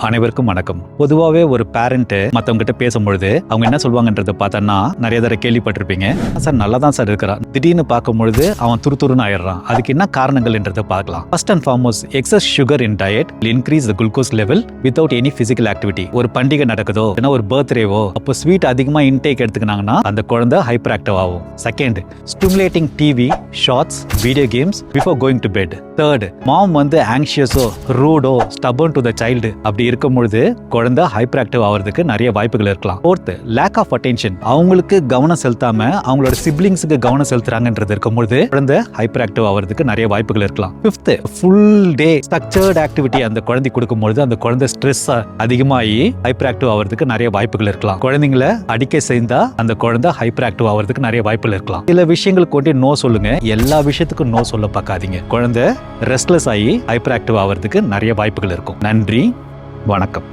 அனைவருக்கும் வணக்கம். பொதுவாகவே ஒரு பேரண்ட் மற்றவங்க கிட்ட பேசும்பொழுது அவங்க என்ன சொல்லுவாங்கன்றத பார்த்தோன்னா நிறைய தடவை கேள்விப்பட்டிருப்பீங்க. சார் நல்லா தான் சார் இருக்கிறான், திடீர்னு பார்க்கும்பொழுது அவன் துருத்துருன்னு ஆயிடுறான். அதுக்கு என்ன காரணங்கள்ன்றதை பார்க்கலாம். First and foremost, excess sugar in diet increase the glucose level without any physical activity. ஒரு பண்டிகை நடக்குதோ இல்லைன்னா ஒரு பர்த்டேவோ அப்போ ஸ்வீட் அதிகமாக இன்டேக் எடுத்துக்கினாங்கன்னா அந்த குழந்தை ஹைப்பர் ஆக்டிவ் ஆகும். Second, stimulating TV, shorts, video games before going to bed. Third, mom ஆங்ஷியஸோ ரூடோ ஸ்டபர்ன் டு த சைல்டு அப்படி இருக்கும் பொழுது குழந்தை ஹைப்பர் ஆக்டிவ் ஆகிறதுக்கு நிறைய வாய்ப்புகள் இருக்கலாம். ஃபோர்த், லேக் ஆஃப் அட்டென்ஷன், அவங்களுக்கு கவனம் செலுத்தாம அவங்களோட சிப்ளிங்ஸுக்கு கவனம் செலுத்துறாங்கன்றது இருக்கும்போது குழந்தை ஹைப்பர் ஆக்டிவ் ஆகிறதுக்கு நிறைய வாய்ப்புகள் இருக்கலாம். Fifth, full day structured activity அந்த குழந்தை கொடுக்கும்பொழுது அந்த குழந்தை ஸ்ட்ரெஸ் அதிகமாகி ஹைப்பர் ஆக்டிவ் ஆகிறதுக்கு நிறைய வாய்ப்புகள் இருக்கலாம். குழந்தைங்களை அடிக்க செய்தா அந்த குழந்தை ஹைப்பர் ஆக்டிவ் ஆகிறதுக்கு நிறைய வாய்ப்புகள் இருக்கலாம். சில விஷயங்களுக்கு கொண்டு நோ சொல்லுங்க, எல்லா விஷயத்துக்கும் நோ சொல்ல பார்க்காதீங்க. குழந்தை ரெஸ்ட்லெஸ் ஆகி ஹைப்பர் ஆக்டிவ் ஆகிறதுக்கு நிறைய வாய்ப்புகள் இருக்கும். நன்றி, வணக்கம்.